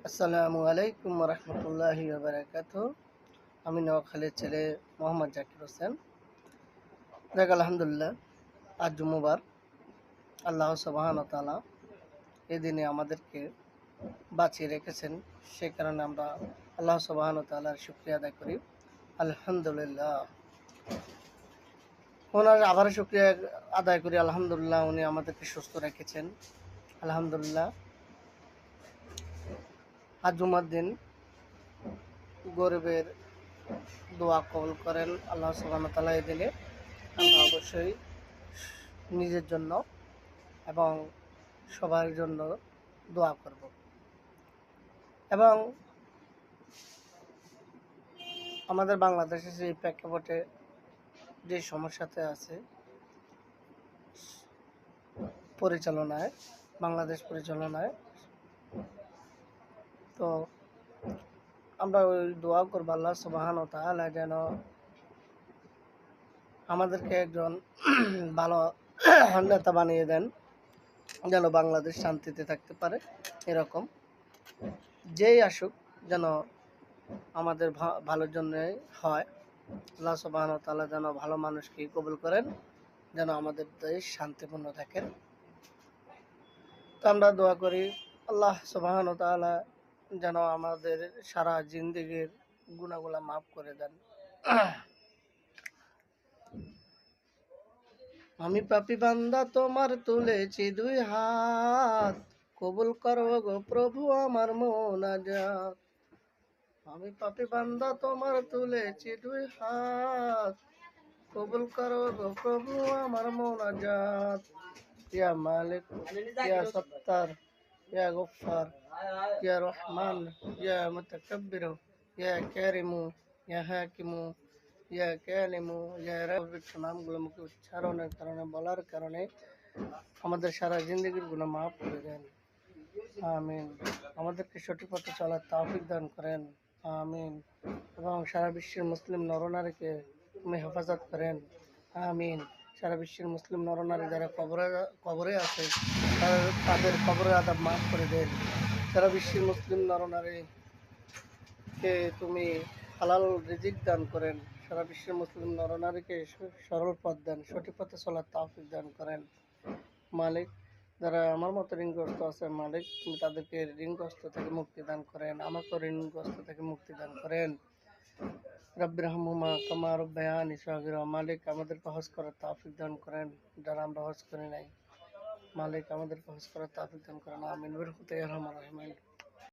আসসালামু আলাইকুম রহমতুল্লাহি বারাকাতুহু। আমি নোয়াখালীর ছেলে মোহাম্মদ জাকির হোসেন। দেখ আলহামদুলিল্লাহ, আজ জুম্মাবার। আল্লাহ সুবহানাহু ওয়া তাআলা এই দিনে আমাদেরকে বাঁচিয়ে রেখেছেন, সে কারণে আমরা আল্লাহ সুবহানাহু ওয়া তাআলার শুকরিয়া আদায় করি। আলহামদুলিল্লাহ, ওনার আবার শুকরিয়া আদায় করি। আলহামদুলিল্লাহ, উনি আমাদেরকে সুস্থ রেখেছেন। আলহামদুলিল্লাহ, আজ জুম্মার দিন গরিবের দোয়া কবুল করেন আল্লাহ সুবহানাহু ওয়া তাআলা। এই দিনে আমরা অবশ্যই নিজের জন্য এবং সবার জন্য দোয়া করব। এবং আমাদের বাংলাদেশের সেই প্রেক্ষাপটে যে সমস্যাতে আছে পরিচালনায়, বাংলাদেশ পরিচালনায়, তো আমরা ওই দোয়া করব আল্লাহ সুবহানাহু ওয়া তাআলা যেন আমাদেরকে একজন ভালো নেতা বানিয়ে দেন, যেন বাংলাদেশ শান্তিতে থাকতে পারে। এরকম যেই আসুক যেন আমাদের ভালোর জন্য হয়। আল্লাহ সুবহানাহু ওয়া তাআলা যেন ভালো মানুষকে কবুল করেন, যেন আমাদের দেশ শান্তিপূর্ণ থাকে। তো আমরা দোয়া করি আল্লাহ সুবহানাহু ওয়া তাআলা যেন আমাদের সারা জিন্দেগির গুনাহগুলো মাফ করে দেন। আমি পাপী বান্দা তোমার তুলেছি দুই হাত, কবুল করো গো প্রভু আমার মোনাজাত। আমি পাপী বান্দা তোমার তুলেছি দুই হাত, কবুল করো গো প্রভু আমার মোনাজাত। ইয়া মালিক, ইয়া সত্তার, ইয়া গফফার, ইয়া রহমান, ইয়া মুতাকাব্বির, ইয়া কারিমু, ইয়া হাকিমু, ইয়া কালিমু, ইয়া রাব্বিক। নামগুলো মুখে উচ্চারণের কারণে, বলার কারণে আমাদের সারা জিন্দগির গুনাহ মাফ করে দেন। আমিন। আমাদেরকে সঠিক পথে চলার তৌফিক দান করেন। আমিন। এবং সারা বিশ্বের মুসলিম নরনারীকে তুমি হেফাজত করেন। আমিন। সারা বিশ্বের মুসলিম নরনারী যারা কবরে আছে, তাদের কবরের আযাব মাফ করে দেন। সারা বিশ্বের মুসলিম নরনারীকে তুমি হালাল রিজিক দান করেন। সারা বিশ্বের মুসলিম নরনারীকে সরল পথ দেন, সঠিক পথে চলার তৌফিক দান করেন। মালিক, যারা আমার মতো ঋণগ্রস্ত আছে, মালিক তুমি তাদেরকে ঋণগ্রস্ত থেকে মুক্তি দান করেন, আমাকে ঋণগ্রস্ত থেকে মুক্তি দান করেন। রব্বির হামহুমা কামা রাব্বায়ানি সগীরা। মালিক আমাদেরকে হজ করার তৌফিক দান করেন, যারা আমরা হজ করি নাই। মালিক আমাদেরকে হজ করার তৌফিক দান করেন। আমিন। বিরহমতে ইয়া আরহামার রাহিমিন।